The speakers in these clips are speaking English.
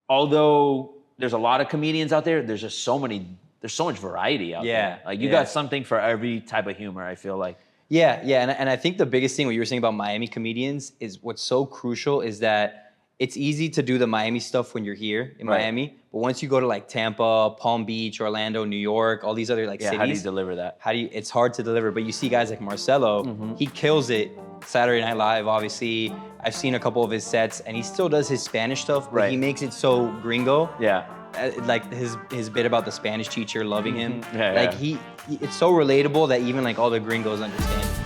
although there's a lot of comedians out there, there's so much variety out there. Like you got something for every type of humor, I feel like. Yeah, and I think the biggest thing what you were saying about Miami comedians is what's so crucial is that it's easy to do the Miami stuff when you're here in Miami, but once you go to like Tampa, Palm Beach, Orlando, New York, all these other like cities. How do you deliver that? It's hard to deliver, but you see guys like Marcelo, he kills it. Saturday Night Live, obviously. I've seen a couple of his sets and he still does his Spanish stuff, but he makes it so gringo. Yeah. Like his bit about the Spanish teacher loving him. It's so relatable that even like all the gringos understand.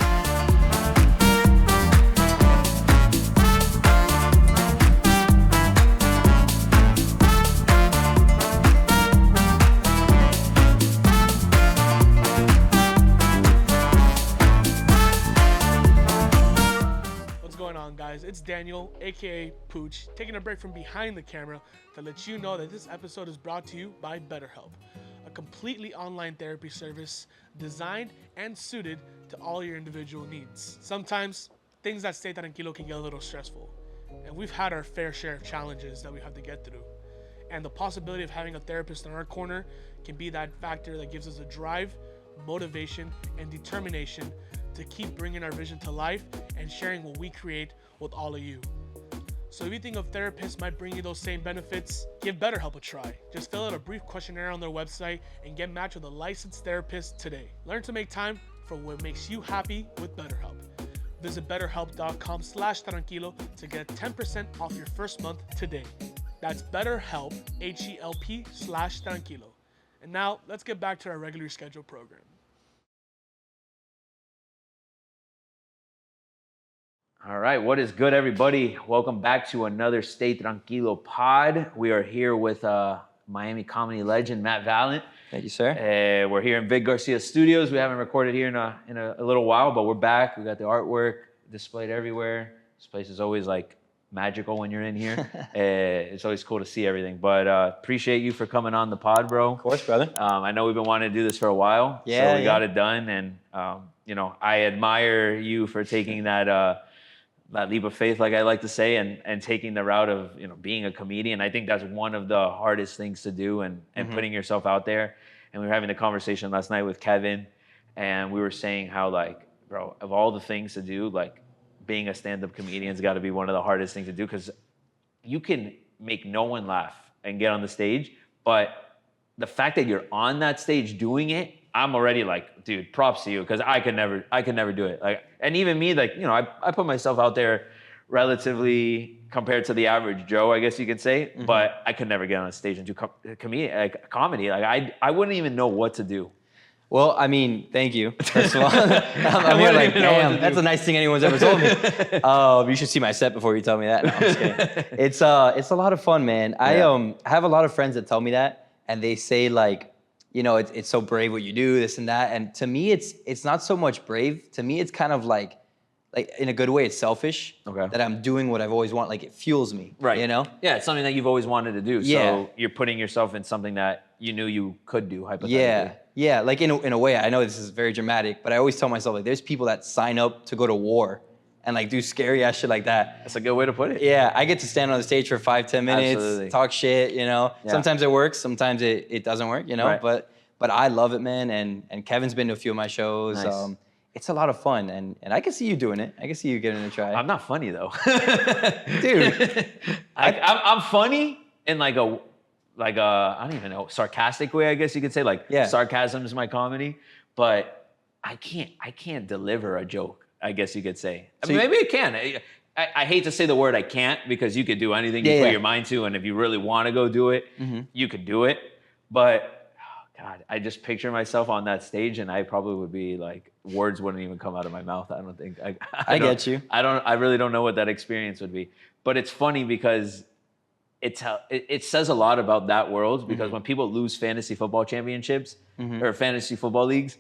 Guys, it's Daniel, aka Pooch, taking a break from behind the camera to let you know that this episode is brought to you by BetterHelp, a completely online therapy service designed and suited to all your individual needs. Sometimes things at Stay Tranquilo can get a little stressful, and we've had our fair share of challenges that we have to get through. And the possibility of having a therapist in our corner can be that factor that gives us a drive, motivation, and determination to keep bringing our vision to life and sharing what we create with all of you. So if you think a therapist might bring you those same benefits, give BetterHelp a try. Just fill out a brief questionnaire on their website and get matched with a licensed therapist today. Learn to make time for what makes you happy with BetterHelp. Visit betterhelp.com/tranquilo to get 10% off your first month today. That's BetterHelp, HELP/tranquilo. And now let's get back to our regularly scheduled program. All right, what is good, everybody? Welcome back to another Stay Tranquilo pod. We are here with Miami comedy legend, Matt Valent. Thank you, sir. We're here in Vic Garcia Studios. We haven't recorded here in a little while, but we're back. We got the artwork displayed everywhere. This place is always like magical when you're in here. It's always cool to see everything. But appreciate you for coming on the pod, bro. Of course, brother. I know we've been wanting to do this for a while, so we got it done. And I admire you for taking that leap of faith, like I like to say, and taking the route of being a comedian. I think that's one of the hardest things to do, and putting yourself out there. And we were having a conversation last night with Kevin, and we were saying how, like, bro, of all the things to do, like, being a stand-up comedian's got to be one of the hardest things to do, because you can make no one laugh and get on the stage, but the fact that you're on that stage doing it, I'm already like, dude, props to you, because I could never do it. Like, and even me, like, I put myself out there relatively compared to the average Joe, I guess you could say, but I could never get on a stage and do comedy. Like, I wouldn't even know what to do. Well, I mean, thank you, first of all. I'm here like, damn, that's a nice thing anyone's ever told me. You should see my set before you tell me that. No, I'm just kidding. It's a lot of fun, man. I have a lot of friends that tell me that, and they say, like, it's so brave what you do, this and that. And to me, it's not so much brave. To me, it's kind of like in a good way, it's selfish. Okay. That I'm doing what I've always wanted. Like, it fuels me. Right. Yeah, it's something that you've always wanted to do. Yeah. So you're putting yourself in something that you knew you could do, hypothetically. Yeah. Like, in a way, I know this is very dramatic, but I always tell myself, like, there's people that sign up to go to war and, like, do scary ass shit like that. That's a good way to put it. Yeah, I get to stand on the stage for 5-10 minutes, talk shit, Yeah. Sometimes it works, sometimes it doesn't work, Right. But I love it, man. And Kevin's been to a few of my shows. Nice. It's a lot of fun, and I can see you doing it. I can see you giving it a try. I'm not funny though, dude. I'm funny in like a I don't even know, sarcastic way, I guess you could say. Like, sarcasm is my comedy, but I can't deliver a joke, I guess you could say. I mean, maybe I can. I hate to say the word I can't, because you could do anything you put your mind to, and if you really want to go do it, you could do it. But God, I just picture myself on that stage, and I probably would be like, words wouldn't even come out of my mouth. I don't think. I get you. I really don't know what that experience would be. But it's funny because it says a lot about that world, because when people lose fantasy football championships or fantasy football leagues,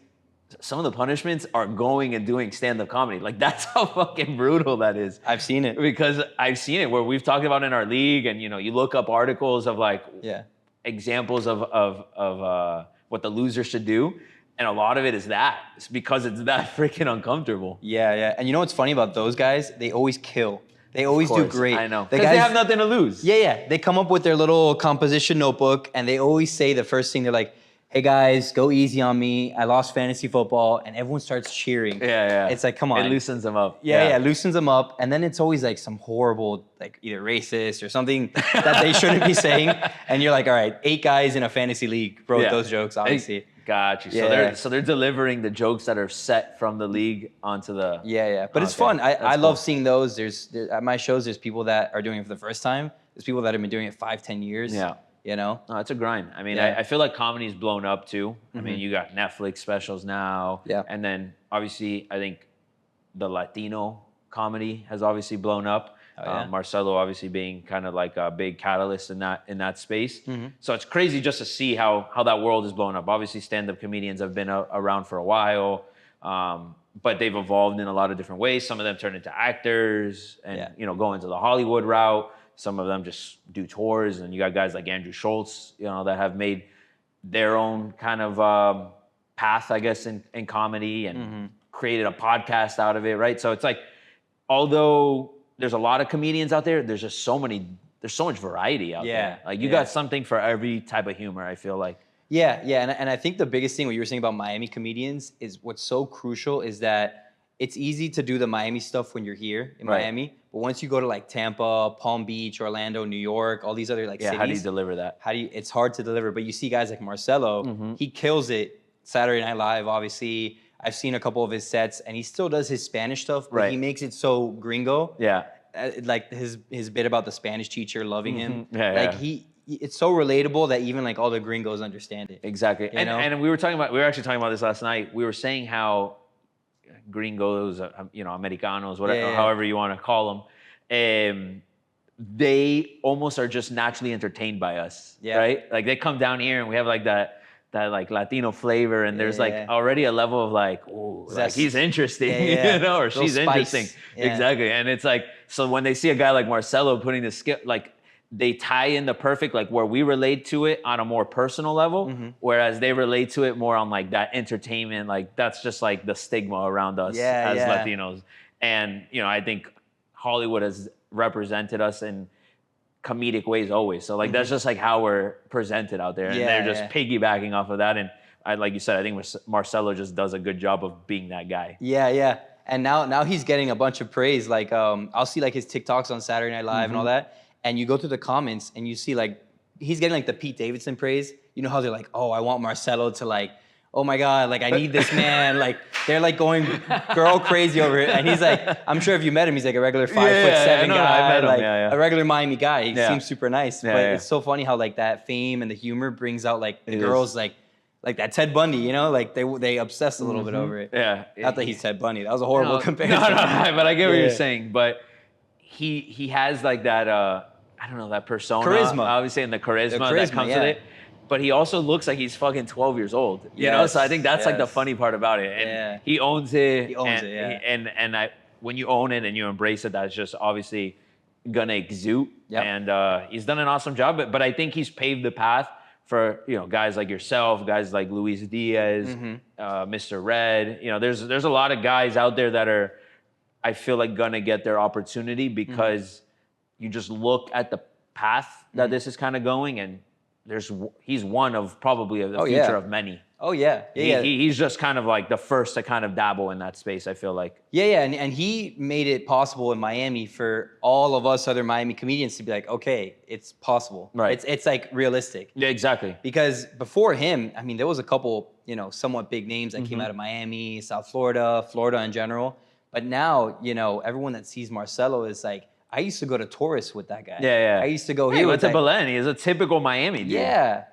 some of the punishments are going and doing stand-up comedy. Like, that's how fucking brutal that is. I've seen it. Because I've seen it where we've talked about in our league, and you look up articles of like examples of what the loser should do, and a lot of it is that. It's because it's that freaking uncomfortable. Yeah. And you know what's funny about those guys? They always kill. They always do great. I know. Because they have nothing to lose. Yeah. They come up with their little composition notebook, and they always say the first thing, they're like, hey guys, go easy on me. I lost fantasy football, and everyone starts cheering. Yeah. It's like, come on. It loosens them up. Yeah, loosens them up. And then it's always like some horrible, like either racist or something that they shouldn't be saying. And you're like, all right, 8 guys in a fantasy league wrote those jokes, obviously. Got you. Yeah. So they're delivering the jokes that are set from the league onto the. Yeah. But it's fun. I love seeing those. There's at my shows, there's people that are doing it for the first time. There's people that have been doing it 5-10 years. Yeah. You know? No, it's a grind. I mean, I feel like comedy's blown up too. I mean, you got Netflix specials now. Yeah. And then obviously, I think the Latino comedy has obviously blown up. Marcelo obviously being kind of like a big catalyst in that space. So it's crazy just to see how that world is blown up. Obviously, stand-up comedians have been around for a while, but they've evolved in a lot of different ways. Some of them turn into actors and go into the Hollywood route. Some of them just do tours, and you got guys like Andrew Schultz, that have made their own kind of path, I guess, in comedy and created a podcast out of it, right? So it's like, although there's a lot of comedians out there, there's so much variety out there. Like you got something for every type of humor, I feel like. Yeah, and I think the biggest thing, what you were saying about Miami comedians, is what's so crucial is that it's easy to do the Miami stuff when you're here in Miami, but once you go to like Tampa, Palm Beach, Orlando, New York, all these other like cities. How do you deliver that? It's hard to deliver, but you see guys like Marcelo, he kills it. Saturday Night Live, obviously. I've seen a couple of his sets, and he still does his Spanish stuff, but he makes it so gringo. Yeah. Like his bit about the Spanish teacher loving him. It's so relatable that even like all the gringos understand it. Exactly. And we were actually talking about this last night. We were saying how gringos, Americanos, whatever, however you want to call them, they almost are just naturally entertained by us, right? Like they come down here and we have like that like Latino flavor, and there's like already a level of like, oh, like he's interesting, or she's interesting. Exactly. And it's like, so when they see a guy like Marcelo putting the skill, like they tie in the perfect, like where we relate to it on a more personal level, whereas they relate to it more on like that entertainment, like that's just like the stigma around us as Latinos. And, I think Hollywood has represented us in comedic ways always. So like that's just like how we're presented out there, and they're just piggybacking off of that. And like you said, I think Marcelo just does a good job of being that guy. Yeah. And now he's getting a bunch of praise. Like I'll see like his TikToks on Saturday Night Live and all that, and you go through the comments and you see like he's getting like the Pete Davidson praise. You know how they're like, oh, I want Marcelo to like, oh my God, like I need this man. Like they're like going girl crazy over it. And he's like, I'm sure if you met him, he's like a regular 5'7" guy, I met him. like a regular Miami guy. He seems super nice. But Yeah. it's so funny how like that fame and the humor brings out like the girls like that Ted Bundy, like they obsess a little bit over it. Yeah. Not that he's Ted Bundy. That was a horrible comparison. No, but I get what you're saying. But he has like that, I don't know, that persona. Charisma. Obviously, and the charisma that comes with it. But he also looks like he's fucking 12 years old, you know? So I think that's like the funny part about it. And he owns it. And when you own it and you embrace it, that's just obviously gonna exude. And he's done an awesome job. But I think he's paved the path for, guys like yourself, guys like Luis Diaz, Mr. Red. There's a lot of guys out there that are, I feel like, gonna get their opportunity because you just look at the path that this is kind of going, and he's one of probably the future of many. Oh yeah. He's just kind of like the first to kind of dabble in that space, I feel like. And he made it possible in Miami for all of us other Miami comedians to be like, okay, it's possible. Right. It's like realistic. Yeah, exactly. Because before him, I mean, there was a couple, somewhat big names that came out of Miami, South Florida in general. But now, everyone that sees Marcelo is like, I used to go to Taurus with that guy. I used to go here. He went to Valent. He's a typical Miami dude.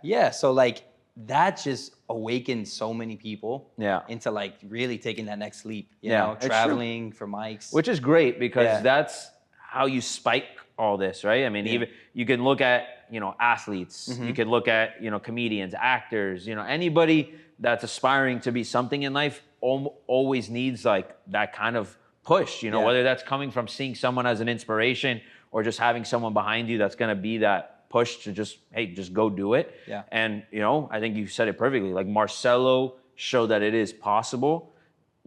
Yeah. So like that just awakened so many people into like really taking that next leap, you know, traveling for mics. Which is great because that's how you spike all this, right? I mean, even you can look at, athletes, you can look at, comedians, actors, anybody that's aspiring to be something in life always needs like that kind of push, whether that's coming from seeing someone as an inspiration or just having someone behind you that's going to be that push to just go do it. And, I think you said it perfectly. Like Marcelo showed that it is possible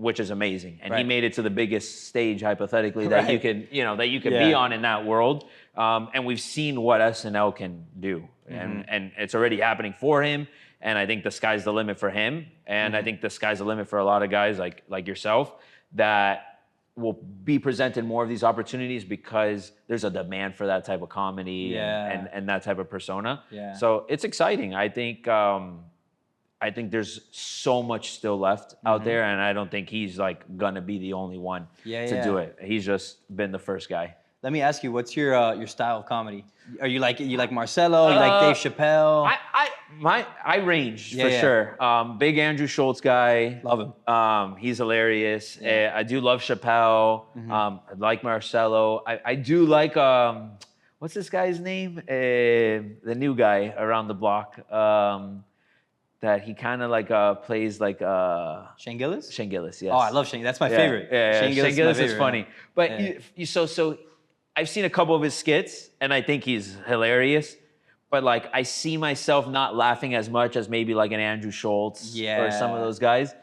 which is amazing. And he Right. made it to the biggest stage hypothetically that you Right. can, that you can Yeah. be on in that world. And we've seen what SNL can do, and it's already happening for him. And I think the sky's the limit for him. And I think the sky's the limit for a lot of guys like yourself that will be presented more of these opportunities because there's a demand for that type of comedy and that type of persona. Yeah. So it's exciting. I think there's so much still left out there, and I don't think he's like gonna be the only one to do it. He's just been the first guy. Let me ask you, what's your style of comedy? Are you like Marcelo? You like Dave Chappelle? I range for sure. Big Andrew Schultz guy. Love him. He's hilarious. I do love Chappelle. I like Marcelo. I do like what's this guy's name? The new guy around the block. That he kind of like plays like Shane Gillis? Shane Gillis, yes. Oh, I love Shane. That's my favorite. Yeah. Shane Gillis my is funny. But so I've seen a couple of his skits, and I think he's hilarious. But like, I see myself not laughing as much as maybe like an Andrew Schultz or some of those guys.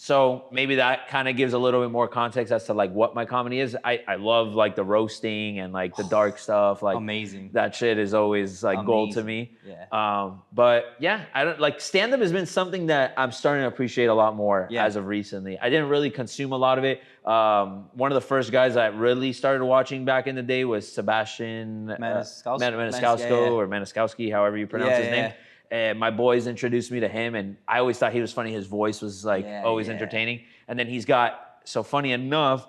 So maybe that kind of gives a little bit more context as to like what my comedy is. I love like the roasting and like the dark stuff. Like amazing. That shit is always like gold to me. Yeah. But yeah, I don't like stand-up has been something that I'm starting to appreciate a lot more as of recently. I didn't really consume a lot of it. One of the first guys I really started watching back in the day was Sebastian Maniscalco or Maniscalco, however you pronounce his name. And my boys introduced me to him, and I always thought he was funny. His voice was like always entertaining. And then he's got, so funny enough,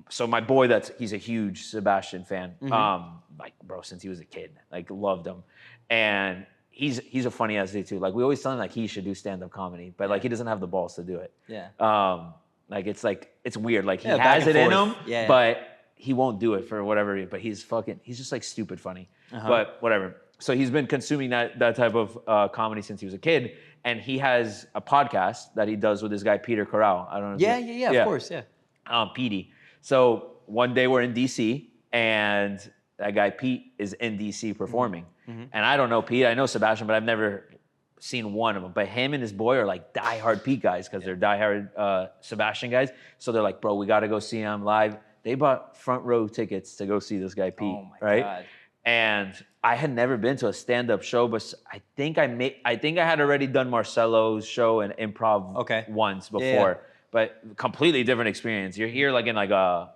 so my boy, he's a huge Sebastian fan. Like, bro, since he was a kid, like loved him. And he's a funny ass dude too. Like we always tell him like he should do stand-up comedy, but like he doesn't have the balls to do it. Like it's weird. Like he has it in him, but he won't do it for whatever reason. But he's just like stupid funny. But whatever. So he's been consuming that type of comedy since he was a kid, and he has a podcast that he does with this guy Peter Corral. I don't know. Of course, Petey. So one day we're in DC, and that guy Pete is in DC performing, and I don't know Pete. I know Sebastian, but I've never seen one of them. But him and his boy are like diehard Pete guys because they're diehard Sebastian guys. So they're like, bro, we got to go see him live. They bought front row tickets to go see this guy Pete. Oh my God. And I had never been to a stand-up show, but I think I had already done Marcelo's show and improv once before, but completely different experience. You're here like in like a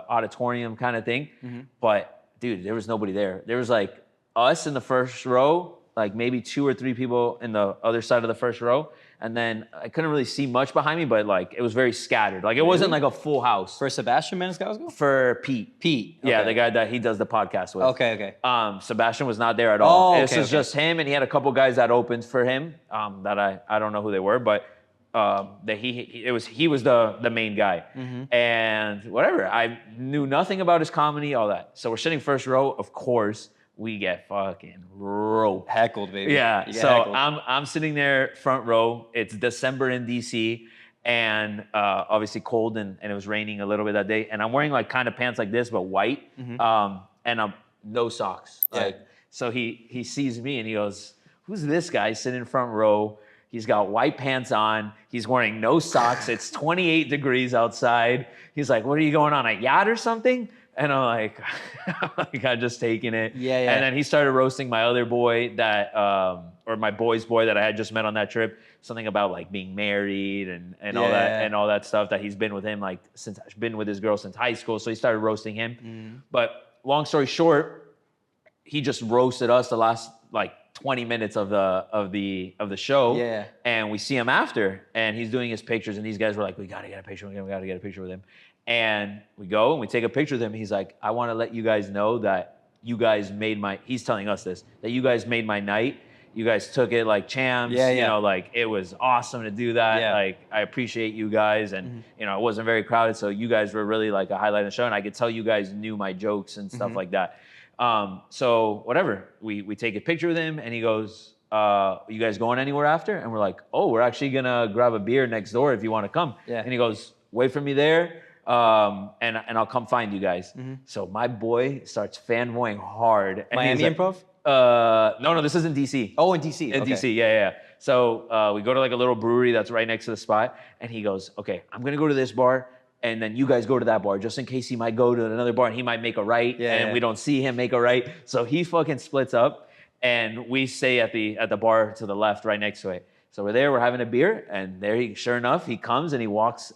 auditorium kind of thing, but dude, there was nobody there. There was like us in the first row, like maybe 2 or 3 people in the other side of the first row. And then I couldn't really see much behind me, but like it was very scattered. Like it wasn't like a full house. For Sebastian Maniscalco? For Pete. Pete. Yeah, the guy that he does the podcast with. Okay. Sebastian was not there at all. Oh, This was just him, and he had a couple guys that opened for him. That I don't know who they were, but that he was the main guy. And whatever. I knew nothing about his comedy, all that. So we're sitting first row, of course. We get fucking roped. Heckled, baby. Yeah. So I'm sitting there front row. It's December in DC, and obviously cold, and it was raining a little bit that day. And I'm wearing like kind of pants like this, but white, and no socks. So he sees me and he goes, "Who's this guy sitting in front row? He's got white pants on. He's wearing no socks. It's 28 degrees outside." He's like, "What are you going on, a yacht or something?" And I'm like, I'm just taking it. And then he started roasting my other boy or my boy's boy that I had just met on that trip. Something about like being married and all that stuff that he's been with him been with his girl since high school. So he started roasting him. But long story short, he just roasted us the last like 20 minutes of the show. And we see him after, and he's doing his pictures, and these guys were like, "We gotta get a picture. We gotta get a picture with him." And we go and we take a picture with him. He's like, "I want to let you guys know that you guys made he's telling us this, that you guys made my night. You guys took it like champs. You know, like it was awesome to do that. Like I appreciate you guys. And, you know, it wasn't very crowded. So you guys were really like a highlight of the show. And I could tell you guys knew my jokes and stuff like that." So whatever, we take a picture with him, and he goes, "You guys going anywhere after?" And we're like, "Oh, we're actually gonna grab a beer next door if you want to come." And he goes, "Wait for me there. And I'll come find you guys." So my boy starts fanboying hard. And Miami like, Improv? No, this is in DC. Oh, in DC. In DC, yeah. So we go to like a little brewery that's right next to the spot, and he goes, "Okay, I'm gonna go to this bar, and then you guys go to that bar, just in case he might go to another bar and he might make a right, and we don't see him make a right." So he fucking splits up, and we stay at the bar to the left, right next to it. So we're there, we're having a beer, and there he, sure enough, he comes and he walks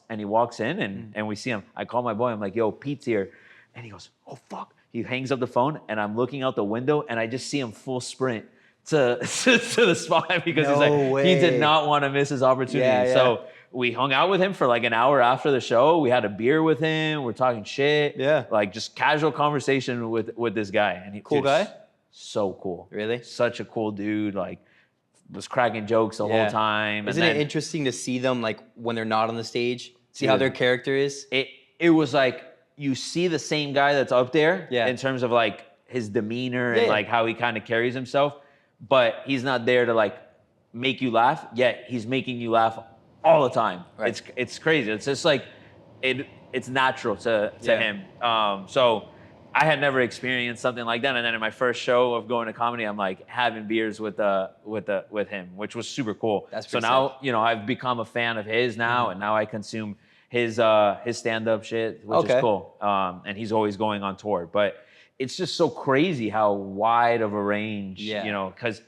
in, and we see him. I call my boy, I'm like, "Yo, Pete's here," and he goes, "Oh fuck." He hangs up the phone, and I'm looking out the window, and I just see him full sprint to the spot because he's like, he did not want to miss his opportunity. So we hung out with him for like an hour after the show. We had a beer with him. We're talking shit. Yeah. Like just casual conversation with this guy. And he, cool guy? So cool. Really? Such a cool dude. Like was cracking jokes the whole time. Isn't it interesting to see them like when they're not on the stage? See how their character is? It was like you see the same guy that's up there in terms of like his demeanor and like how he kind of carries himself, but he's not there to like make you laugh, yet he's making you laugh all the time. Right. It's crazy. It's just like it's natural to him. So I had never experienced something like that, and then in my first show of going to comedy, I'm like having beers with him, which was super cool. That's so now sick. I've become a fan of his now, and now I consume his stand-up shit, which is cool. And he's always going on tour, but it's just so crazy how wide of a range, because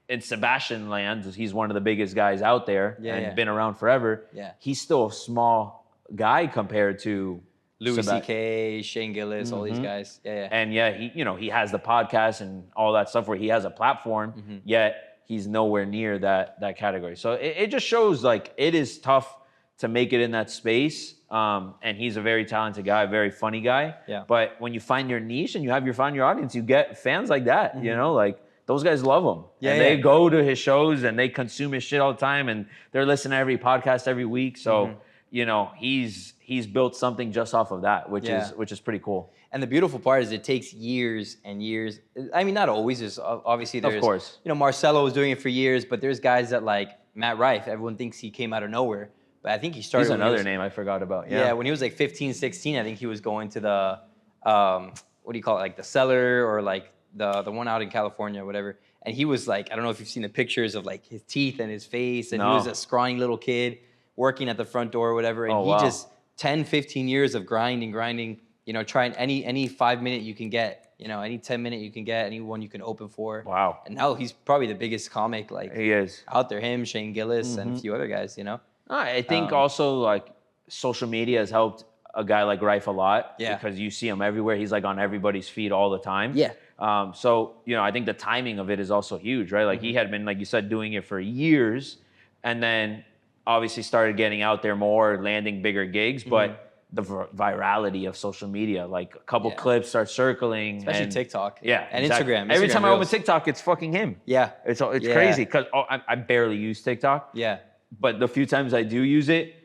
in Sebastian land, he's one of the biggest guys out there and been around forever. Yeah. He's still a small guy compared to Louis C.K., Shane Gillis, all these guys. And he has the podcast and all that stuff where he has a platform, yet he's nowhere near that category. So it just shows like it is tough to make it in that space. And he's a very talented guy, a very funny guy. Yeah. But when you find your niche and you find your audience, you get fans like that, like those guys love him. Yeah, and they go to his shows and they consume his shit all the time and they're listening to every podcast every week. So, he's built something just off of that, which is pretty cool. And the beautiful part is it takes years and years. I mean, not always. There's obviously of course. Marcelo was doing it for years, but there's guys that like Matt Rife. Everyone thinks he came out of nowhere. But I think he started. He's another name I forgot about. Yeah, when he was like 15, 16, I think he was going to the, what do you call it, like the Cellar or like the one out in California or whatever. And he was like, I don't know if you've seen the pictures of like his teeth and his face. And he was a scrawny little kid working at the front door or whatever. And he just 10, 15 years of grinding, trying any 5 minute you can get, any 10 minute you can get, anyone you can open for. Wow. And now he's probably the biggest comic like he is out there, him, Shane Gillis, and a few other guys, I think also like social media has helped a guy like Rife a lot because you see him everywhere. He's like on everybody's feed all the time. Yeah. So, I think the timing of it is also huge, right? Like he had been, like you said, doing it for years and then obviously started getting out there more, landing bigger gigs, but the virality of social media, like a couple clips start circling. Especially TikTok. Yeah. And exactly. Instagram. Every time I open TikTok, it's fucking him. Yeah. It's crazy because I barely use TikTok. Yeah. But the few times I do use it,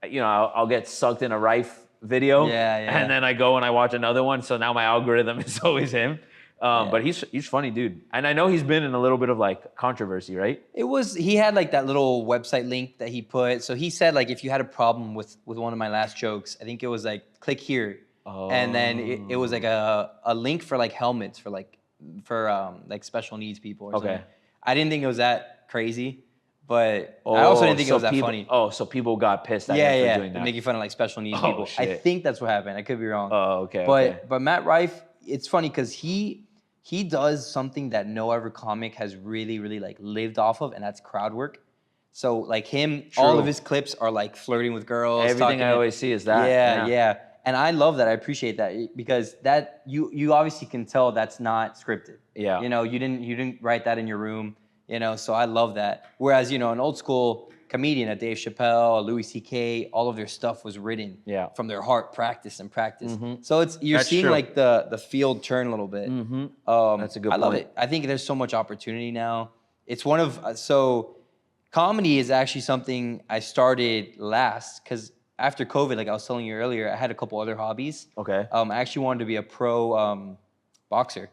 I'll get sucked in a Rife video. And then I go and I watch another one. So now my algorithm is always him. But he's funny, dude. And I know he's been in a little bit of like controversy, right? He had like that little website link that he put. So he said like, if you had a problem with one of my last jokes, I think it was like, click here. Oh. And then it was like a link for like helmets for like special needs people or something. I didn't think it was that crazy. But I also didn't think it was that funny. Oh, so people got pissed at him for doing that. Making fun of like special needs people. Shit. I think that's what happened. I could be wrong. Oh, okay. But Matt Rife, it's funny because he does something that no other comic has really, really like lived off of, and that's crowd work. So like him, all of his clips are like flirting with girls. Everything I always see is that. Yeah. And I love that. I appreciate that because that you obviously can tell that's not scripted. Yeah. You didn't write that in your room. So I love that. Whereas, an old school comedian, a Dave Chappelle, a Louis C.K., all of their stuff was written from their heart, practice. So you're seeing true. Like the field turn a little bit. That's a good point. I love it. I think there's so much opportunity now. It's one of, so comedy is actually something I started last because after COVID, like I was telling you earlier, I had a couple other hobbies. Okay. I actually wanted to be a pro boxer.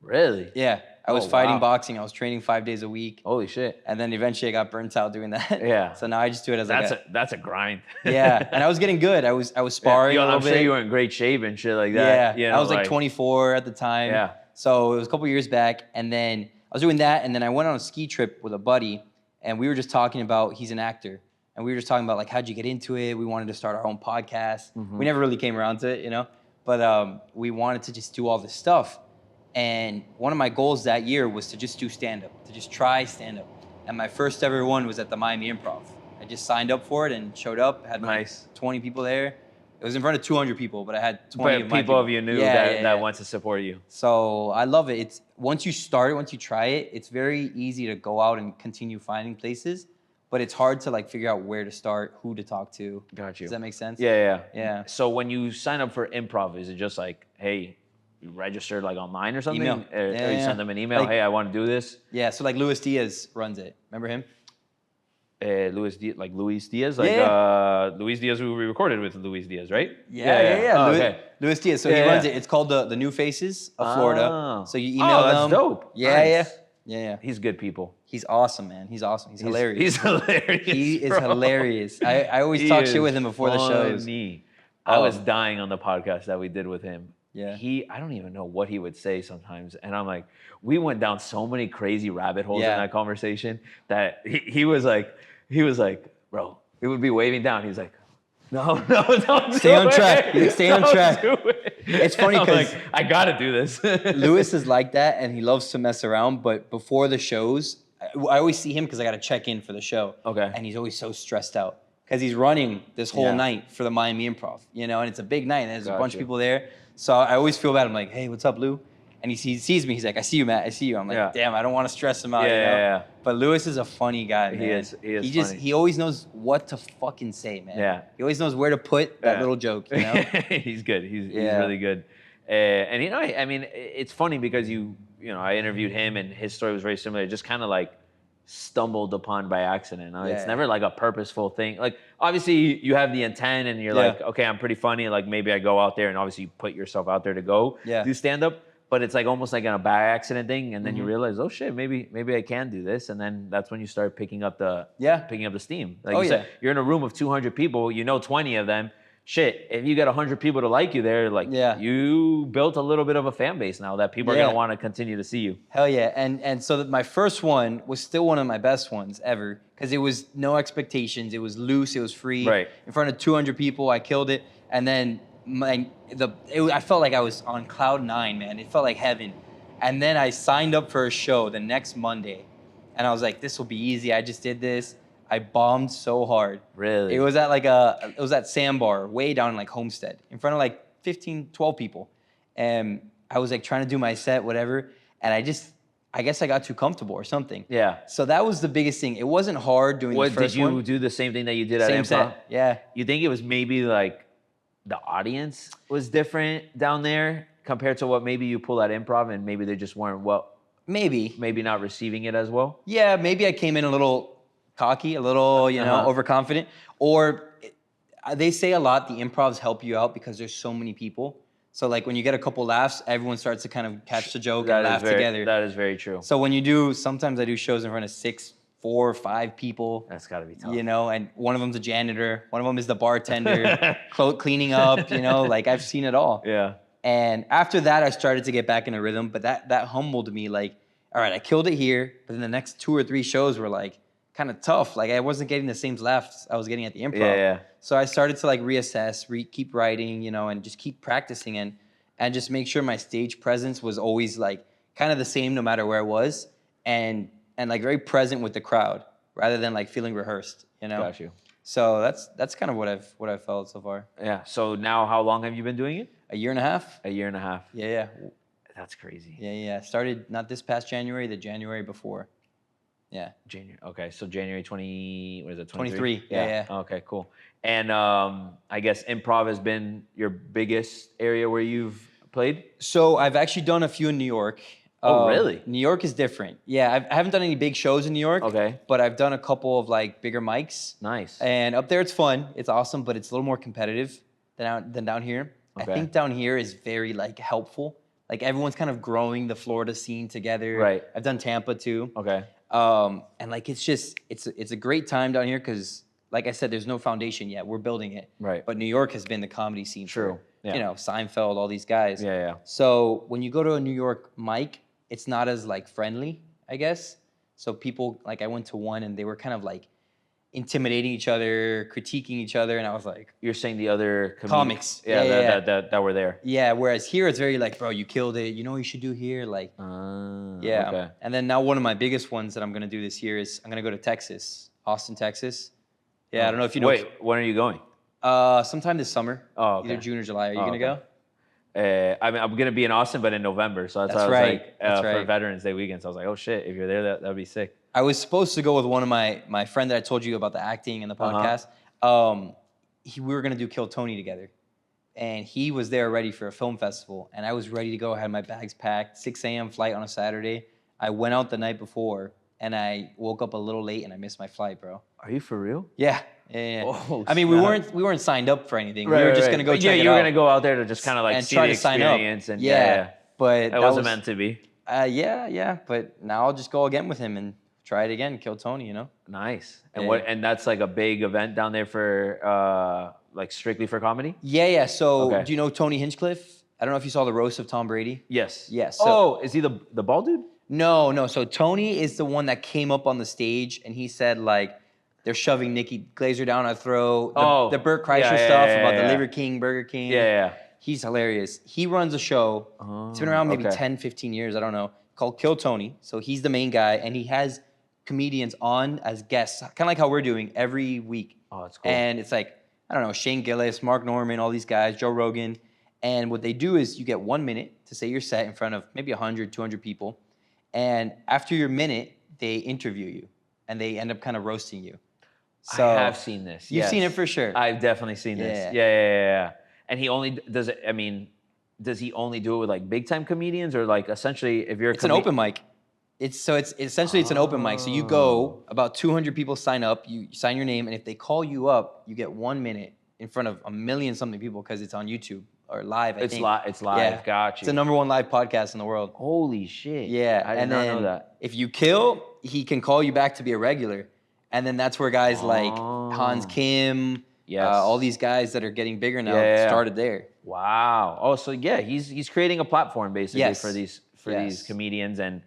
Really? Yeah. I was fighting boxing. I was training 5 days a week. Holy shit. And then eventually I got burnt out doing that. Yeah. So now I just do it as that's a grind. Yeah. And I was getting good. I was sparring a little bit. I'm sure you were in great shape and shit like that. Yeah. I was like 24 at the time. Yeah. So it was a couple years back, and then I was doing that, and then I went on a ski trip with a buddy, and we were just talking about, he's an actor, and we were just talking about like, how'd you get into it? We wanted to start our own podcast. We never really came around to it, but we wanted to just do all this stuff. And one of my goals that year was to just do stand-up, to just try stand-up. And my first ever one was at the Miami Improv. I just signed up for it and showed up, had like 20 people there. It was in front of 200 people, but I had 20 of my people of you knew that want to support you. So I love it. It's once you start it, once you try it, it's very easy to go out and continue finding places, but it's hard to like figure out where to start, who to talk to. Got you. Does that make sense? Yeah. So when you sign up for improv, is it just like, hey, you registered like online or something? Email. Or you send them an email, like, hey, I want to do this? Yeah, so like Luis Diaz runs it. Remember him? Luis Diaz, Luis Diaz, Luis Diaz, who we recorded with Luis Diaz, right? Yeah. Oh, okay. Luis Diaz. So he runs it. It's called the New Faces of Florida. So you email them. That's dope. Yeah. He's good people. He's awesome, man. He's awesome. He's hilarious. He's hilarious. He is hilarious. I always talk shit with him before the shows. I was dying on the podcast that we did with him. Yeah. I don't even know what he would say sometimes. And I'm like, we went down so many crazy rabbit holes in that conversation that he was like, bro, he would be waving down. He's like, no, don't stay on track. Stay on track. It's funny because like, I gotta do this. Lewis is like that, and he loves to mess around. But before the shows, I always see him because I got to check in for the show. Okay. And he's always so stressed out because he's running this whole night for the Miami Improv. And it's a big night. And there's a bunch of people there, so I always feel bad. I'm like, hey, what's up, Lou? And he sees me. He's like, I see you, Matt. I see you. I'm like, damn, I don't want to stress him out. Yeah. But Lewis is a funny guy, man. He is funny. He always knows what to fucking say, man. Yeah. He always knows where to put that little joke. He's good. He's really good. And I mean, it's funny because I interviewed him and his story was very similar. It just kind of like stumbled upon by accident. It's never like a purposeful thing. Like obviously you have the intent and you're like, okay, I'm pretty funny. Like maybe I go out there and obviously you put yourself out there to go do stand up. But it's like almost like a by accident thing, and then you realize, oh shit, maybe I can do this, and then that's when you start picking up the steam. Like you said, you're in a room of 200 people, 20 of them. Shit, if you get 100 people to like you there, like you built a little bit of a fan base now that people are gonna want to continue to see you. Hell yeah, and so that my first one was still one of my best ones ever because it was no expectations, it was loose, it was free, in front of 200 people, I killed it, and then. I felt like I was on cloud 9, man. It felt like heaven. And then I signed up for a show the next Monday, and I was like, "This will be easy." I just did this. I bombed so hard. Really? It was at Sandbar, way down in like Homestead, in front of like 15, 12 people, and I was like trying to do my set, whatever, and I guess I got too comfortable or something. Yeah. So that was the biggest thing. It wasn't hard doing the first one. Did you do the same thing that you did at Same improv? set. Yeah. You think it was maybe like the audience was different down there compared to what maybe you pull at improv and maybe they just weren't maybe not receiving it as well? Yeah, maybe I came in a little cocky, a little, overconfident. Or they say a lot, the improvs help you out because there's so many people. So like when you get a couple laughs, everyone starts to kind of catch the joke and laugh together. That is very true. So when sometimes I do shows in front of 6, 4, 5 people. That's got to be tough. And one of them's a janitor, one of them is the bartender, cleaning up, like I've seen it all. Yeah. And after that, I started to get back in a rhythm, but that humbled me. Like, all right, I killed it here, but then the next 2 or 3 shows were like kind of tough. Like I wasn't getting the same laughs I was getting at the improv. Yeah. So I started to like reassess, keep writing, and just keep practicing and just make sure my stage presence was always like kind of the same no matter where I was. And like very present with the crowd rather than like feeling rehearsed, Got you. So that's kind of what I've felt so far. Yeah. So now how long have you been doing it? A year and a half. A year and a half. Yeah. That's crazy. Yeah. Started not this past January, the January before. Yeah. January. Okay. So January 23? 23. Yeah. Okay, cool. And I guess improv has been your biggest area where you've played? So I've actually done a few in New York. Oh, really? New York is different. Yeah, I haven't done any big shows in New York. Okay. But I've done a couple of like bigger mics. Nice. And up there it's fun. It's awesome, but it's a little more competitive than down here. Okay. I think down here is very like helpful. Like everyone's kind of growing the Florida scene together. Right. I've done Tampa too. Okay. And like it's a great time down here because like I said, there's no foundation yet. We're building it. Right. But New York has been the comedy scene. True. you know, Seinfeld, all these guys. Yeah. So when you go to a New York mic, it's not as like friendly, I guess. So people, like I went to one and they were kind of like intimidating each other, critiquing each other, and I was like, You're saying the other comics. that were there. Yeah, whereas here it's very like, bro, you killed it. You know what you should do here? Like, yeah. Okay. And then now one of my biggest ones that I'm going to do this year is I'm going to go to Texas, Austin, Texas. Yeah, I don't know if you know. Wait, when are you going? Sometime this summer. Oh, okay. Either June or July. Are you going to go? I mean, I'm going to be in Austin, but in November. So that's why I was right. like, That's for right. Veterans Day weekend. So I was like, oh shit, if you're there, that would be sick. I was supposed to go with one of my friend that I told you about the acting and the podcast. We were going to do Kill Tony together. And he was there ready for a film festival. And I was ready to go. I had my bags packed. 6 a.m. flight on a Saturday. I went out the night before. And I woke up a little late and I missed my flight, bro. Are you for real? Yeah. Oh, I mean, snap. we weren't signed up for anything. Right, we were just right. gonna go But check it out. you were gonna go out there to just kind of like and see try the to sign up. experience. And But that wasn't meant to be. Yeah. But now I'll just go again with him and try it again. Kill Tony, you know. Nice. And and that's like a big event down there for like strictly for comedy? Yeah. So Okay. do you know Tony Hinchcliffe? I don't know if you saw the roast of Tom Brady. Yes. Yes. So, Oh, is he the bald dude? No. So Tony is the one that came up on the stage and he said like they're shoving Nikki Glazer down our throat. The Burt Kreischer stuff about the Liver King, Burger King. Yeah. He's hilarious. He runs a show. It's been around maybe 10, 15 years. I don't know. Called Kill Tony. So he's the main guy and he has comedians on as guests, kind of like how we're doing every week. Oh, that's cool. And it's like, I don't know, Shane Gillis, Mark Norman, all these guys, Joe Rogan. And what they do is you get 1 minute to say your set in front of maybe 100, 200 people. And after your minute, they interview you and they end up kind of roasting you. So I have seen this. You've seen it for sure. I've definitely seen this. Yeah. Yeah. And he only does it. I mean, does he only do it with like big time comedians or like essentially if you're It's an open mic. It's essentially it's an open mic. So you go, about 200 people sign up, you sign your name, and if they call you up, you get 1 minute in front of 1 million something people because it's on YouTube or live. It's live. Yeah. Got you. It's the #1 live podcast in the world. Holy shit. Yeah, I did not know that. If you kill, he can call you back to be a regular, and then that's where guys like Hans Kim, all these guys that are getting bigger now started there. Wow. Oh, so yeah, he's creating a platform basically for these comedians, and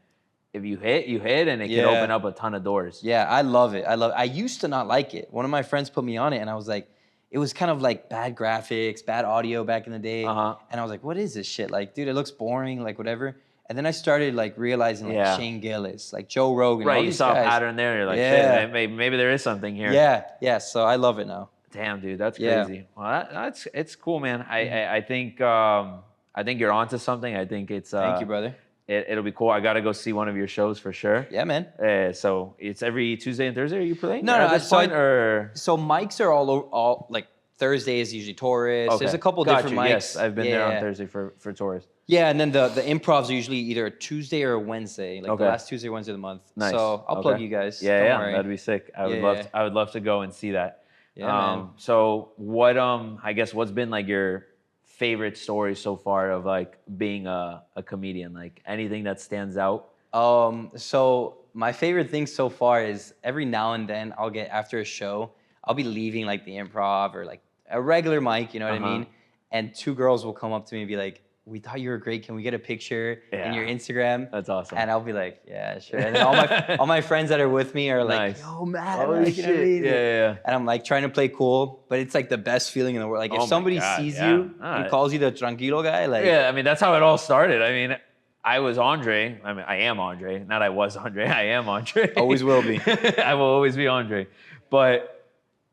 if you hit, and it can open up a ton of doors. Yeah, I love it. I used to not like it. One of my friends put me on it, and I was like, it was kind of like bad graphics, bad audio back in the day. And I was like, what is this shit? Like, dude, it looks boring, like whatever. And then I started like realizing like Shane Gillis, like Joe Rogan. Right, all you these saw guys. a pattern there. You're like, shit, maybe there is something here. Yeah. So I love it now. Damn, dude, that's crazy. Well, it's cool, man. I think you're onto something. I think it's. Thank you, brother. It'll be cool. I got to go see one of your shows for sure. Yeah, man. So it's every Tuesday and Thursday. Are you playing? No, at this point, or so mics are all like Thursday is usually Taurus. Okay. There's a couple Got different you. mics. Yes, I've been there on Thursday for Taurus. Yeah, and then the improvs are usually either a Tuesday or a Wednesday, like the last Tuesday, Wednesday of the month. Nice. So I'll plug you guys. Yeah, Don't worry. that'd be sick. I would love to go and see that. Yeah, man. So what I guess what's been like your favorite story so far of like being a comedian? Like anything that stands out? So my favorite thing so far is every now and then I'll get after a show, I'll be leaving like the improv or like a regular mic, you know what I mean? And 2 girls will come up to me and be like, we thought you were great. Can we get a picture in your Instagram? That's awesome. And I'll be like, yeah, sure. And then all my friends that are with me are like, yo, Matt. Oh, like, shit. You know what I mean? Yeah. And I'm like trying to play cool, but it's like the best feeling in the world. Like if somebody sees you and calls you the tranquilo guy, like. Yeah, I mean, that's how it all started. I mean, I was Andre. I mean, I am Andre. Not I was Andre. I am Andre. Always will be. I will always be Andre. But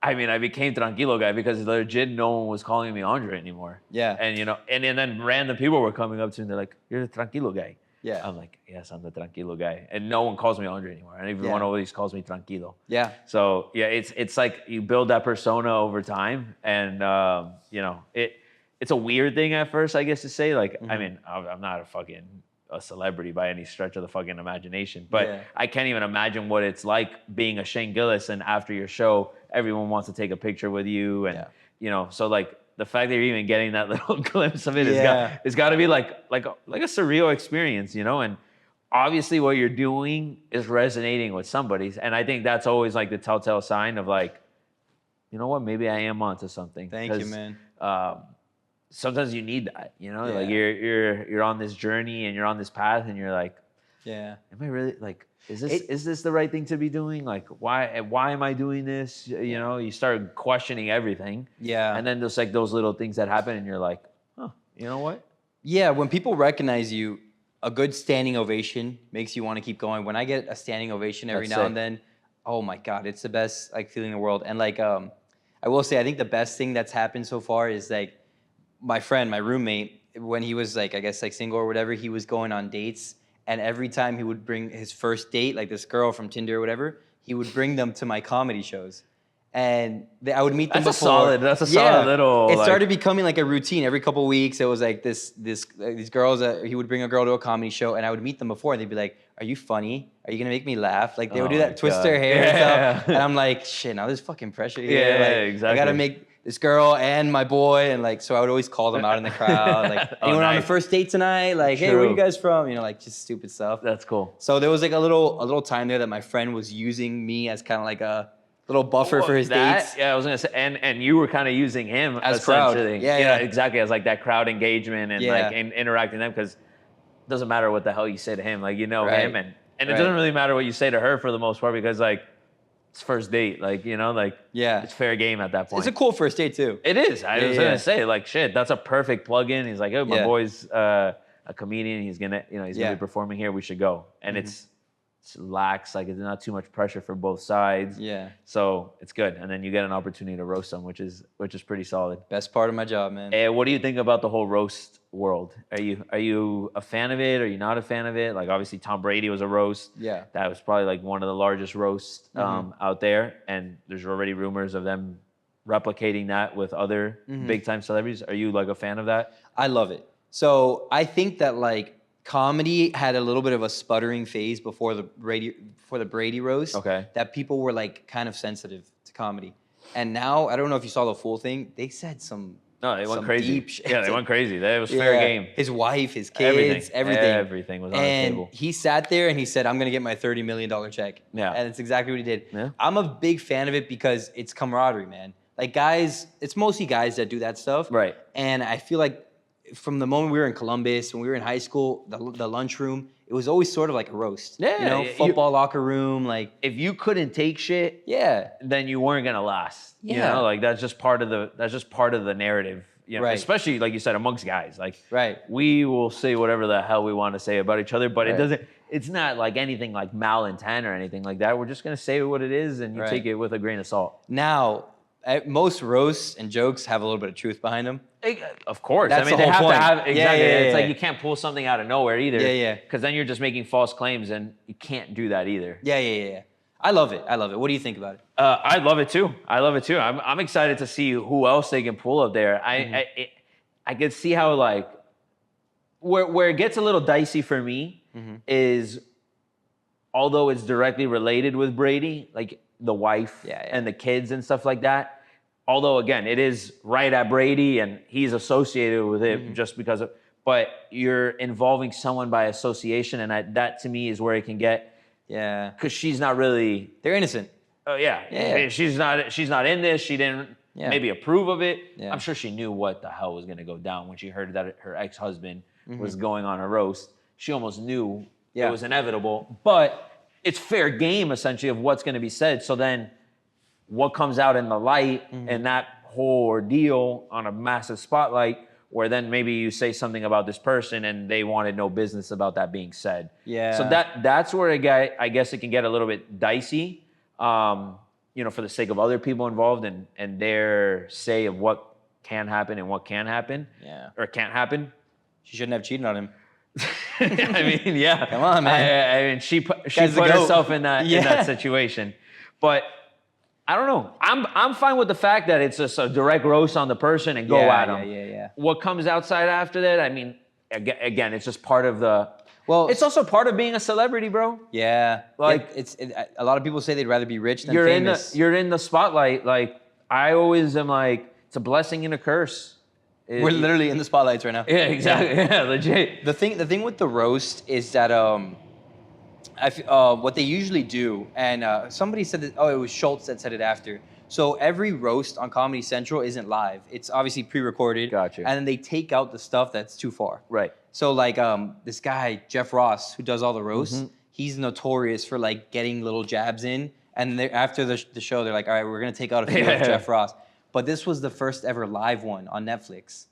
I mean, I became Tranquilo guy because legit no one was calling me Andre anymore. Yeah. And, and then random people were coming up to me and they're like, you're the Tranquilo guy. Yeah. I'm like, yes, I'm the Tranquilo guy. And no one calls me Andre anymore. And everyone always calls me Tranquilo. Yeah. So, yeah, it's like you build that persona over time. And, it's a weird thing at first, I guess, to say. Like, I mean, I'm not a celebrity by any stretch of the fucking imagination. But I can't even imagine what it's like being a Shane Gillis and after your show, everyone wants to take a picture with you. And, so like the fact that you're even getting that little glimpse of it it's got to be like a surreal experience, and obviously what you're doing is resonating with somebody. And I think that's always like the telltale sign of like, you know what, maybe I am onto something. Thank you, man. sometimes you need that, you know, Yeah. like you're on this journey and you're on this path and you're like, Yeah. am I really like, is this the right thing to be doing? Like, why am I doing this? You know, you start questioning everything. Yeah. And then there's like those little things that happen and you're like, huh, you know what? Yeah, when people recognize you, a good standing ovation makes you want to keep going. When I get a standing ovation every That's now sick. and then, oh my God, it's the best like feeling in the world. And like I will say, I think the best thing that's happened so far is like my friend, my roommate, when he was like, I guess like single or whatever, he was going on dates. And every time he would bring his first date, like this girl from Tinder or whatever, he would bring them to my comedy shows. And I would meet them That's before. that's a solid little. It like, started becoming like a routine. Every couple of weeks, it was like these girls that he would bring a girl to a comedy show, and I would meet them before, and they'd be like, "Are you funny? Are you gonna make me laugh?" Like they would do Oh that, my twist God. their hair and Yeah. stuff, and I'm like, "Shit, now there's fucking pressure here. Yeah, like, exactly. I gotta make this girl and my boy, and like, so I would always call them out in the crowd, like, Oh, anyone on the nice. first date tonight? Like, hey, where True. you guys from? You know, like just stupid stuff. That's cool. So there was like a little time there that my friend was using me as kind of like a little buffer for his dates. Yeah, I was gonna say, and you were kind of using him As crowd. essentially. Yeah. Exactly, as like that crowd engagement and Yeah. like interacting with them, because it doesn't matter what the hell you say to him, like you know Right. him, and it Right. doesn't really matter what you say to her for the most part, because like it's first date, like you know, like Yeah. it's fair game at that point. It's a cool first date too. It is. I was yeah. gonna say, like, shit, that's a perfect plug-in. He's like, oh, my Yeah. boy's a comedian. He's gonna, he's gonna Yeah. be performing here. We should go. And it's lax. Like, it's not too much pressure for both sides. Yeah. So it's good. And then you get an opportunity to roast them, which is pretty solid. Best part of my job, man. What do you think about the whole roast world? Are you a fan of it? Are you not a fan of it? Like, obviously, Tom Brady was a roast. Yeah. That was probably like one of the largest roasts out there. And there's already rumors of them replicating that with other big time celebrities. Are you like a fan of that? I love it. So I think that like comedy had a little bit of a sputtering phase before the Brady roast. Okay. That people were like kind of sensitive to comedy. And now, I don't know if you saw the full thing, they said some No, they went some crazy. deep shit. Yeah, they went crazy. That was fair game. His wife, his kids, everything. Everything was on the And table. he sat there and he said, I'm going to get my $30 million check. Yeah. And it's exactly what he did. Yeah. I'm a big fan of it because it's camaraderie, man. Like guys, it's mostly guys that do that stuff. Right. And I feel like from the moment we were in Columbus, when we were in high school, the lunchroom, it was always sort of like a roast. Yeah, You know, football locker room, like, If you couldn't take shit, yeah. then you weren't gonna last. You Yeah. know, like that's just part of the narrative. You know, Right. especially like you said, amongst guys. Like Right. we will say whatever the hell we want to say about each other, but Right. it's not like anything like malintent or anything like that. We're just gonna say what it is and you Right. take it with a grain of salt. Now, most roasts and jokes have a little bit of truth behind them. Of course. That's I mean, the they whole have point. to have Yeah, exactly. yeah, It's yeah. like you can't pull something out of nowhere either. Yeah, yeah. Because then you're just making false claims, and you can't do that either. Yeah. I love it. What do you think about it? I love it too. I'm excited to see who else they can pull up there. I could see how like where it gets a little dicey for me is, although it's directly related with Brady, like the wife and the kids and stuff like that. Although again, it is right at Brady and he's associated with it just because of, but you're involving someone by association, and that to me is where it can get, Yeah. because she's not really. They're innocent. Oh yeah. Yeah. She's not in this. She didn't maybe approve of it. Yeah. I'm sure she knew what the hell was gonna go down when she heard that her ex-husband was going on a roast. She almost knew it was inevitable. But it's fair game essentially of what's gonna be said. So then what comes out in the light and that whole ordeal on a massive spotlight, where then maybe you say something about this person and they wanted no business about that being said. Yeah. So that's where I guess it can get a little bit dicey, you know, for the sake of other people involved and their say of what can happen and what can happen. Yeah. Or can't happen. She shouldn't have cheated on him. I mean, yeah. Come on, man. I mean, she put Guy's the goat. herself in that situation. But I don't know. I'm fine with the fact that it's just a direct roast on the person and go at them. Yeah. What comes outside after that? I mean, again, it's just part of the. Well, It's also part of being a celebrity, bro. yeah. Like- A lot of people say they'd rather be rich than You're famous. you're in the spotlight. Like I always am like, it's a blessing and a curse. We're literally in the spotlights right now. Yeah, exactly. Yeah, legit. The thing with the roast is that what they usually do, and somebody said that. Oh, it was Schultz that said it after. So every roast on Comedy Central isn't live. It's obviously pre-recorded. Gotcha. And then they take out the stuff that's too far. Right. So like this guy, Jeff Ross, who does all the roasts, he's notorious for like getting little jabs in. And after the show, they're like, all right, we're going to take out a few of Jeff Ross. But this was the first ever live one on Netflix.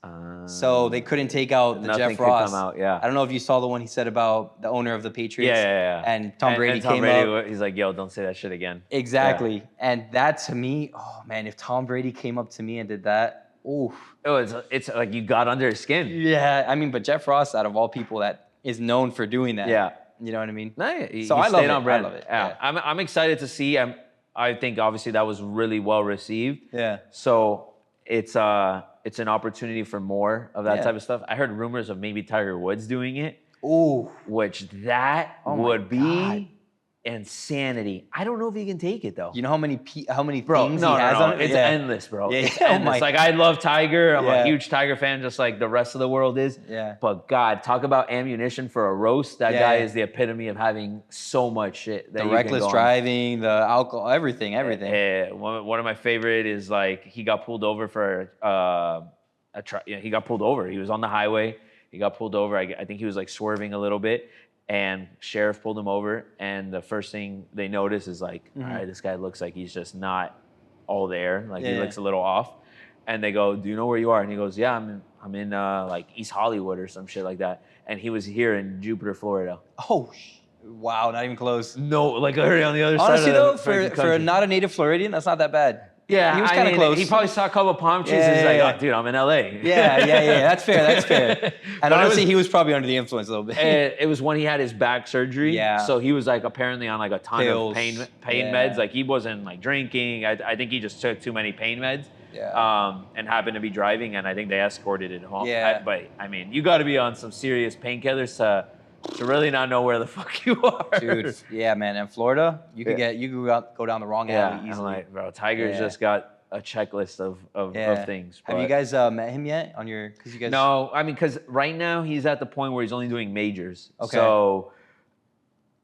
So they couldn't take out the Jeff Ross. Come out, yeah. I don't know if you saw the one he said about the owner of the Patriots. Yeah. And Tom Brady Tom came Brady, up. he's like, yo, don't say that shit again. Exactly. Yeah. And that to me, oh man, if Tom Brady came up to me and did that, oof. It's like you got under his skin. Yeah, I mean, but Jeff Ross, out of all people, that is known for doing that. Yeah. You know what I mean? No, so I love it. I love it. Yeah. I'm excited to see. I think obviously that was really well received. Yeah. So it's an opportunity for more of that type of stuff. I heard rumors of maybe Tiger Woods doing it. Ooh. Which would be insanity. I don't know if he can take it though. You know how many things he has on it? it? It's endless, bro. Yeah. It's endless. Like I love Tiger. I'm Yeah. a huge Tiger fan, just like the rest of the world is. Yeah. But God, talk about ammunition for a roast. That guy is the epitome of having so much shit. That The you reckless can go driving, the alcohol, everything. Yeah. One of my favorite is like he got pulled over for he got pulled over. He was on the highway. He got pulled over. I think he was like swerving a little bit. And sheriff pulled him over, and the first thing they notice is like, all right, this guy looks like he's just not all there. Like he looks a little off. And they go, do you know where you are? And he goes, yeah, I'm in like East Hollywood or some shit like that. And he was here in Jupiter, Florida. Oh, wow, not even close. No, like literally on the other Honestly, side of the though, for not a native Floridian, that's not that bad. Yeah, he was kind of close. He probably saw a couple of palm trees and he's like, oh, dude, I'm in LA. Yeah. That's fair. And honestly, he was probably under the influence a little bit. It was when he had his back surgery. Yeah. So he was like apparently on like a ton Pills. of pain meds. Like he wasn't like drinking. I think he just took too many pain meds. Yeah. And happened to be driving, and I think they escorted it home. Yeah. But I mean, you got to be on some serious painkillers to really not know where the fuck you are. Dude, yeah, man. In Florida, you could go down the wrong alley easily. I'm like, bro, Tiger's just got a checklist of things. Have you guys met him yet on your? Because you guys. No, I mean, because right now he's at the point where he's only doing majors. Okay. So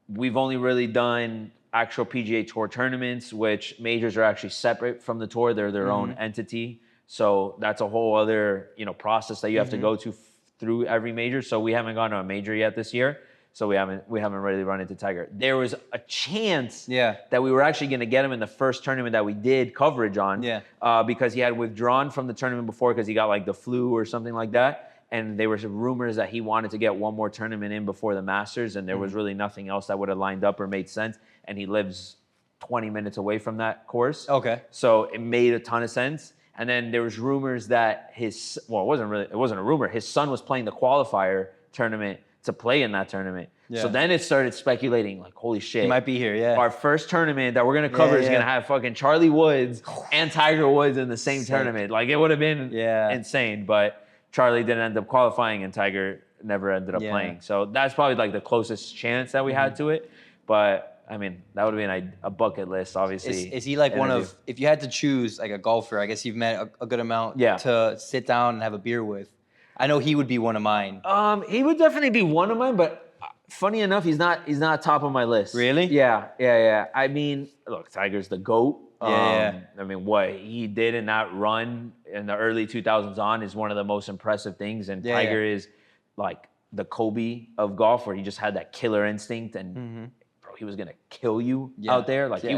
we've only really done actual PGA Tour tournaments, which majors are actually separate from the tour. They're their own entity. So that's a whole other process that you have to go to through every major. So we haven't gone to a major yet this year. So we haven't really run into Tiger. There was a chance that we were actually going to get him in the first tournament that we did coverage on, because he had withdrawn from the tournament before because he got like the flu or something like that. And there were some rumors that he wanted to get one more tournament in before the Masters, and there was really nothing else that would have lined up or made sense. And he lives 20 minutes away from that course. Okay. So it made a ton of sense. And then there was rumors that it wasn't a rumor. His son was playing the qualifier tournament to play in that tournament. Yeah. So then it started speculating, like, holy shit. He might be here, yeah. Our first tournament that we're going to cover is going to have fucking Charlie Woods and Tiger Woods in the same tournament. Like, it would have been insane. But Charlie didn't end up qualifying and Tiger never ended up playing. So that's probably like the closest chance that we had to it. But I mean, that would have been a bucket list, obviously. Is he like one of, if you had to choose like a golfer, I guess you've met a good amount to sit down and have a beer with. I know he would be one of mine. He would definitely be one of mine, but funny enough, he's not top of my list. Really? Yeah. I mean, look, Tiger's the GOAT. Yeah. I mean, what he did in that run in the early 2000s on is one of the most impressive things. And Tiger is like the Kobe of golf, where he just had that killer instinct and bro, he was gonna kill you out there. Like he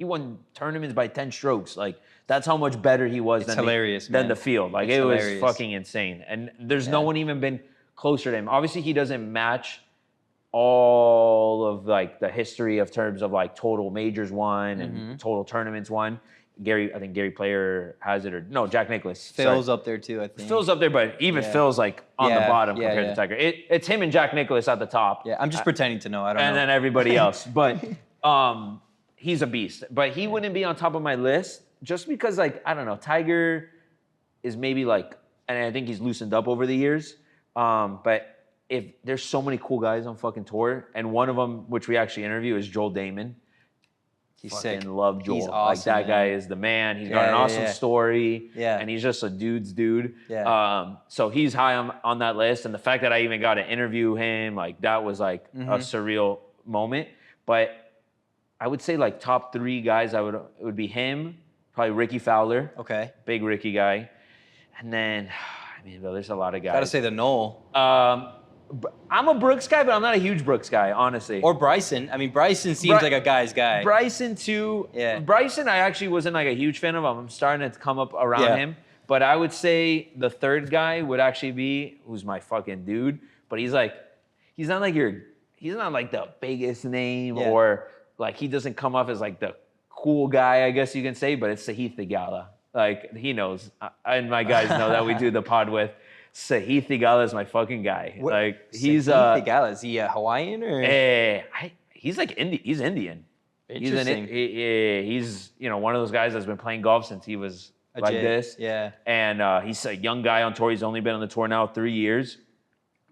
won tournaments by 10 strokes. Like that's how much better he was than the field. Like it was fucking insane. And there's no one even been closer to him. Obviously, he doesn't match all of like the history of terms of like total majors won and total tournaments won. I think Gary Player has it, or no, Jack Nicklaus. Phil's up there too, I think. Phil's up there, but even Phil's like on the bottom compared to Tiger. It's him and Jack Nicklaus at the top. Yeah, I'm just pretending to know. I don't know. And then everybody else. But he's a beast. But he wouldn't be on top of my list just because, like, I don't know, Tiger is maybe like, and I think he's loosened up over the years. But if there's so many cool guys on fucking tour, and one of them, which we actually interview, is Joel Damon. He's fucking sick. Love Joel. He's awesome, like that guy is the man. He's got an awesome story. Yeah. And he's just a dude's dude. Yeah. So he's high on that list. And the fact that I even got to interview him, like that was like a surreal moment. But I would say like top three guys, it would be him, Probably Ricky Fowler. Okay. Big Ricky guy. And then, I mean, there's a lot of guys. Gotta say the Noel. I'm a Brooks guy, but I'm not a huge Brooks guy, honestly. Or Bryson. I mean, Bryson seems like a guy's guy. Bryson, too. Yeah. Bryson, I actually wasn't like a huge fan of. I'm starting to come up around him. But I would say the third guy would actually be, who's my fucking dude, but he's not like the biggest name or like he doesn't come off as like the cool guy, I guess you can say, but it's Sahith Theegala. Like he knows, and my guys know that we do the pod with. Sahith Theegala is my fucking guy. He's Sahith Theegala, is he Hawaiian or? He's like He's Indian. Interesting. He's one of those guys that's been playing golf since he was like this. Yeah. And he's a young guy on tour. He's only been on the tour now 3 years.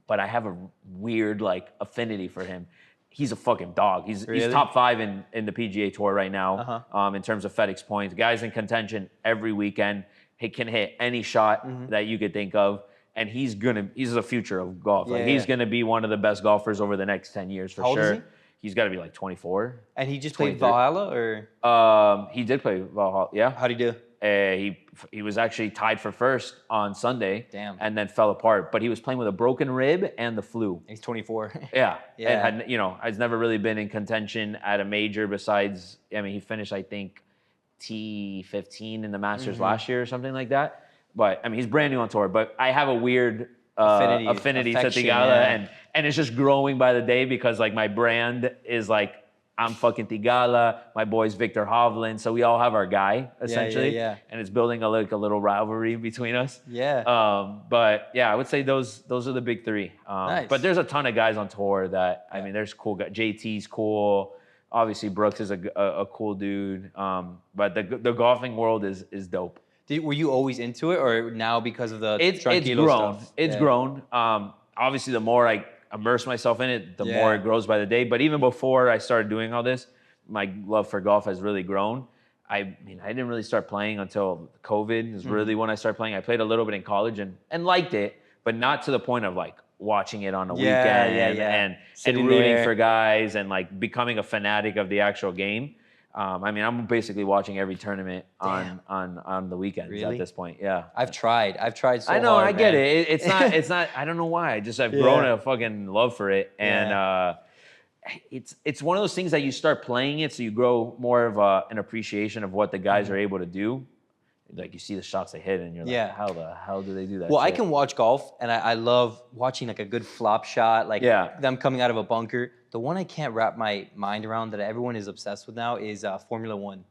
But I have a weird like affinity for him. He's a fucking dog. He's top 5 in the PGA Tour right now in terms of FedEx points. Guys in contention every weekend. He can hit any shot that you could think of. And he's the future of golf. He's gonna be one of the best golfers over the next 10 years for How old sure. is he? He's got to be like 24. And he just played Valhalla, or? He did play Valhalla. Yeah. How'd he do? He was actually tied for first on Sunday. Damn. And then fell apart. But he was playing with a broken rib and the flu. He's 24. Yeah. Yeah. And has never really been in contention at a major besides. I mean, he finished I think T15 in the Masters last year or something like that. But I mean, he's brand new on tour. But I have a weird affinity to Theegala, and it's just growing by the day because like my brand is like I'm fucking Theegala, my boy's Victor Hovland, so we all have our guy essentially, and it's building a little rivalry between us. Yeah. But yeah, I would say those are the big three. Nice. But there's a ton of guys on tour that I mean, there's cool guys. JT's cool. Obviously, Brooks is a cool dude. But the golfing world is dope. Were you always into it, or now because of the it's Tranquilo grown. stuff? It's grown. Obviously, the more I immerse myself in it, the more it grows by the day. But even before I started doing all this, my love for golf has really grown. I mean, I didn't really start playing until COVID is really when I started playing. I played a little bit in college and liked it, but not to the point of like watching it on a weekend and rooting for guys and like becoming a fanatic of the actual game. I mean, I'm basically watching every tournament on the weekends at this point. Yeah, I've tried so hard. I know, I get man. it. It's not. I don't know why. I've grown a fucking love for it, and it's one of those things that you start playing it, so you grow more of an appreciation of what the guys are able to do. Like you see the shots they hit, and you're like, how the hell do they do that? Well, shit? I can watch golf, and I love watching like a good flop shot, like them coming out of a bunker. The one I can't wrap my mind around that everyone is obsessed with now is Formula One.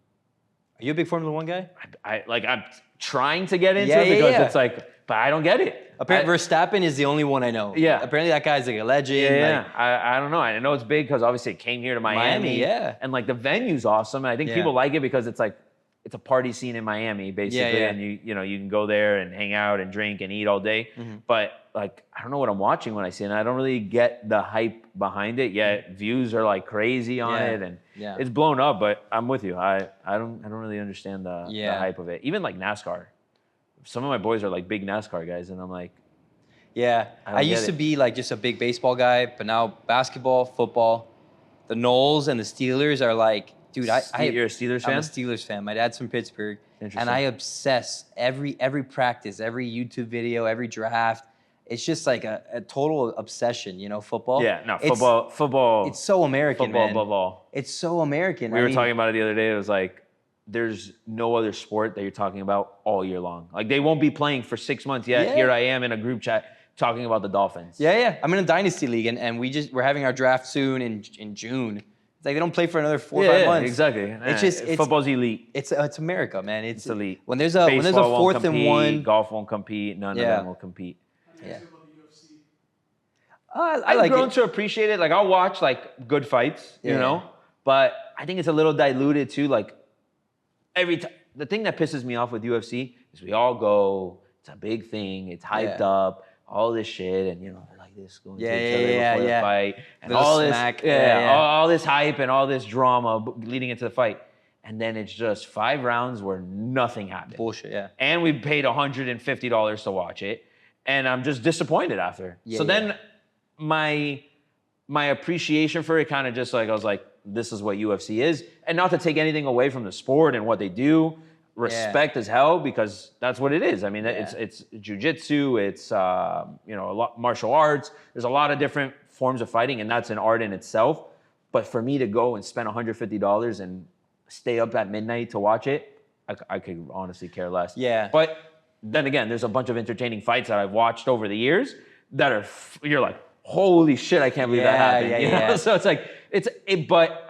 Are you a big Formula One guy? I'm trying to get into it because it's like, but I don't get it. Apparently, Verstappen is the only one I know. Yeah. Apparently, that guy's like a legend. Yeah. Like, I don't know. I know it's big because obviously it came here to Miami. And like the venue's awesome. And I think people like it because it's like, it's a party scene in Miami, basically, and you can go there and hang out and drink and eat all day. But like, I don't know what I'm watching when I see it. And I don't really get the hype behind it yet. Views are like crazy on it, and it's blown up. But I'm with you. I don't really understand the hype of it. Even like NASCAR, some of my boys are like big NASCAR guys, and I'm like, I used to be like just a big baseball guy, but now basketball, football, the Knowles and the Steelers are like. Dude, you're a Steelers fan? I'm a Steelers fan. My dad's from Pittsburgh, and I obsess every practice, every YouTube video, every draft. It's just like a total obsession, football. Yeah, no, football. It's so American, football man. Above all. It's so American. We were talking about it the other day. It was like, there's no other sport that you're talking about all year long. Like they won't be playing for 6 months yet. Here I am in a group chat talking about the Dolphins. Yeah. I'm in a dynasty league, and we're having our draft soon in June. Like they don't play for another 4 or 5 months. Exactly. It's football's elite. It's America, man. It's elite. When there's a fourth and one, golf won't compete. None of them will compete. Yeah. I've grown to appreciate it. Like I'll watch like good fights, but I think it's a little diluted too. Like every time, the thing that pisses me off with UFC is we all go. It's a big thing. It's hyped up. All this shit, and this going to each other before the fight, and all this, all this hype and all this drama leading into the fight, and then it's just 5 rounds where nothing happened. Bullshit, yeah. And we paid $150 to watch it, and I'm just disappointed after. Then my appreciation for it kind of just like I was like, this is what UFC is, and not to take anything away from the sport and what they do. respect as hell because that's what it is. I mean, it's jujitsu, it's you know, a lot martial arts. There's a lot of different forms of fighting, and that's an art in itself. But for me to go and spend $150 and stay up at midnight to watch it, I could honestly care less. Yeah. But then again, there's a bunch of entertaining fights that I've watched over the years that are you're like, holy shit, I can't believe that happened. You know? So it's like but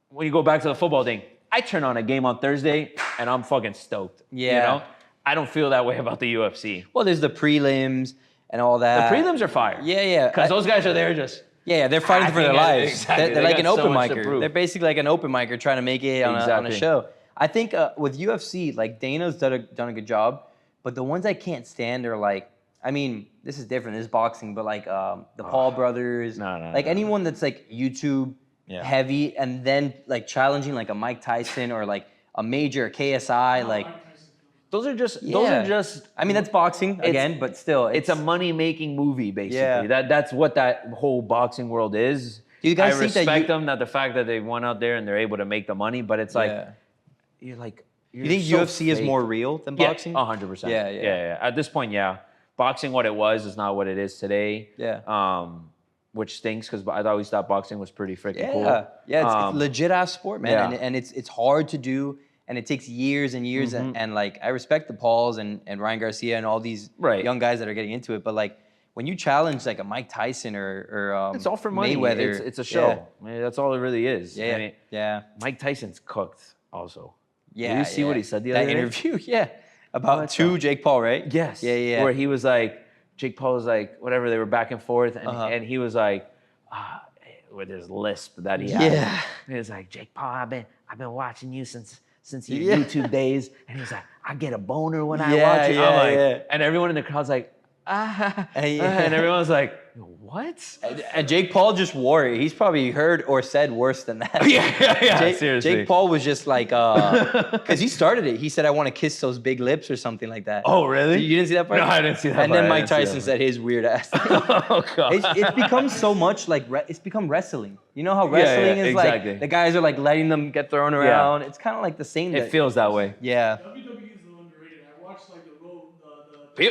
when you go back to the football thing, I turn on a game on Thursday and I'm fucking stoked. Yeah. You know? I don't feel that way about the UFC. Well, there's the prelims and all that. The prelims are fire. Yeah. Because those guys are there just. Yeah, they're fighting for their lives. Exactly. They're like an got so open much to micer. prove. They're basically like an open micer trying to make it on a show. I think with UFC, like Dana's done a good job, but the ones I can't stand are like, I mean, this is different. This is boxing, but like the Paul brothers, anyone that's like YouTube heavy and then like challenging like a Mike Tyson or like a major KSI, like. Those are just. I mean, that's boxing again, but still, it's a money-making movie, basically. Yeah. That's what that whole boxing world is. Do you guys I think respect them, that the fact that they went out there and they're able to make the money, but it's like, you're like, you think so UFC is more real than boxing? 100%. Yeah. At this point, yeah. Boxing, what it was, is not what it is today. Yeah. Which stinks because I always thought boxing was pretty freaking cool. Yeah, it's legit ass sport, man, and it's hard to do. And it takes years and years, and like I respect the Pauls and Ryan Garcia and all these young guys that are getting into it. But like when you challenge like a Mike Tyson or it's all for money. Mayweather, it's a show. I mean, that's all it really is. Yeah, I mean, Mike Tyson's cooked also. Yeah, did you see what he said the other day? That interview, about Jake Paul, right? Yes. Yeah. Where he was like, Jake Paul was like, whatever, they were back and forth, and he was like, with his lisp that he had. Yeah. He was like, Jake Paul, I've been watching you since your YouTube days, and he's like, I get a boner when I watch you. And everyone in the crowd's like, and everyone's like, what? And Jake Paul just wore it. He's probably heard or said worse than that. Seriously. Jake Paul was just like, because he started it. He said, I want to kiss those big lips or something like that. Oh, really? You didn't see that part? No, I didn't see that and part. And then Mike Tyson said his weird ass thing. Oh, God. It's become so much like, it's become wrestling. You know how wrestling is like, the guys are like letting them get thrown around. It's kind of like the same. It feels that way. Yeah. WWE is a little underrated. I watched like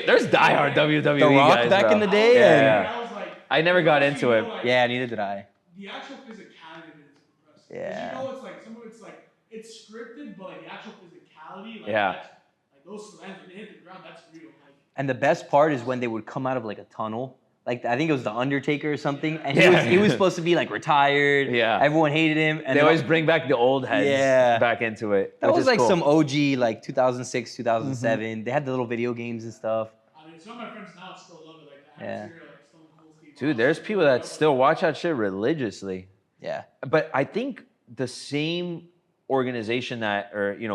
There's diehard WWE The Rock guys, back bro. in the day. I was like, I never got into it. Yeah, neither did I. The actual physicality of it is impressive. Yeah. You know, it's like some of it's like it's scripted, but like the actual physicality, like Yeah. like those slams when they hit the ground, that's real. Like, And the best part is when they would come out of like a tunnel. Like I think it was the Undertaker or something, and he was supposed to be like retired. Yeah. Everyone hated him, and They always bring back the old heads back into it. That was is like cool. some OG, like 2006, 2007. They had the little video games and stuff. I mean, some of my friends now still love it. Like the Yeah. atmosphere, like Stone Cold Steve Dude, there's people that still watch that shit religiously. Yeah. But I think the same organization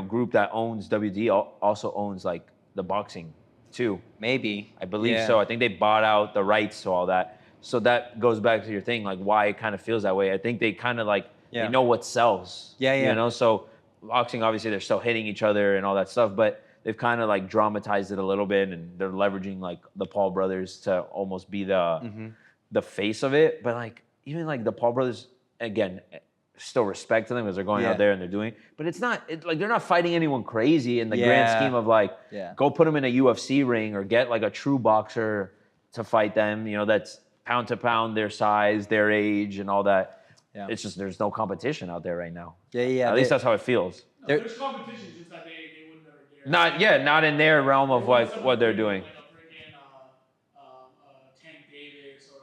group that owns WD also owns like the boxing too. Maybe. I believe so. I think they bought out the rights to all that. So that goes back to your thing, like why it kind of feels that way. I think they kind of like, they know what sells. Yeah. You know, so boxing, obviously they're still hitting each other and all that stuff, but they've kind of like dramatized it a little bit, and they're leveraging like the Paul brothers to almost be the face of it. But like even like the Paul brothers, again, still respect to them because they're going out there and they're doing. But it's not like they're not fighting anyone crazy in the grand scheme of like go put them in a UFC ring or get like a true boxer to fight them. You know, that's pound to pound their size, their age, and all that. Yeah. It's just there's no competition out there right now. Yeah. At least that's how it feels. No, there's competition, just that they would never dare. Not in their realm of what they're doing. Like a freaking Tank Davis or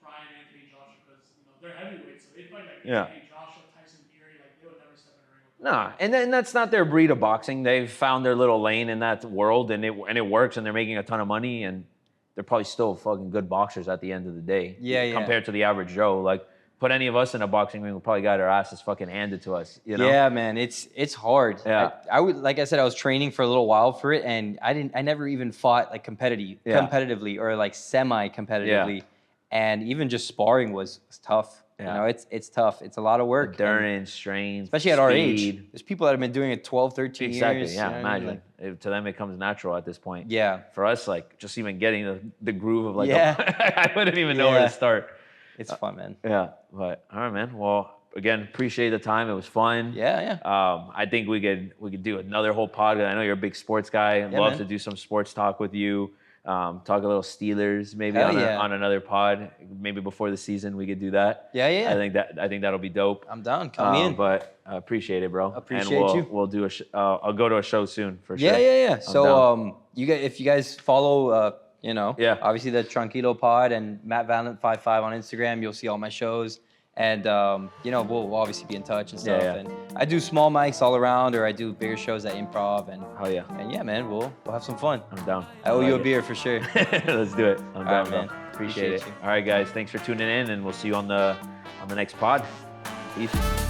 Brian Anthony Joshua, because they're heavyweights, so they fight like Anthony Joshua, Tyson Fury, like they would never step in the ring with them. Nah, and then that's not their breed of boxing. They've found their little lane in that world, and it works, and they're making a ton of money, and they're probably still fucking good boxers at the end of the day. Yeah. Compared to the average Joe, like put any of us in a boxing ring, we probably got our asses fucking handed to us. You know? Yeah, man, it's hard. Yeah. I would, like I said, I was training for a little while for it, and I never even fought like competitively or like semi-competitively, and even just sparring was tough. Yeah. You know, it's tough. It's a lot of work. Endurance, strain, especially at our age. There's people that have been doing it 12, 13 years. Yeah, imagine. To them, it comes natural at this point. Yeah. For us, like, just even getting the groove of, like, Yeah. I wouldn't even know where to start. It's fun, man. Yeah, but all right, man. Well, again, appreciate the time. It was fun. Yeah. I think we could do another whole podcast. I know you're a big sports guy. I'd love to do some sports talk with you. Talk a little Steelers maybe on another pod. Maybe before the season we could do that. Yeah. I think that'll be dope. I'm down. Come in. But I appreciate it, bro. Appreciate you. We'll do I'll go to a show soon for sure. Yeah. So if you guys follow obviously the Tranquilo Pod and Matt Valent 55 on Instagram, you'll see all my shows. And we'll obviously be in touch and stuff. And I do small mics all around, or I do bigger shows at Improv. And oh yeah. And yeah, man, we'll have some fun. I'm down. I owe you a beer for sure. Let's do it. I'm down, man. Bro. Appreciate it. You. All right, guys. Thanks for tuning in, and we'll see you on the next pod. Peace.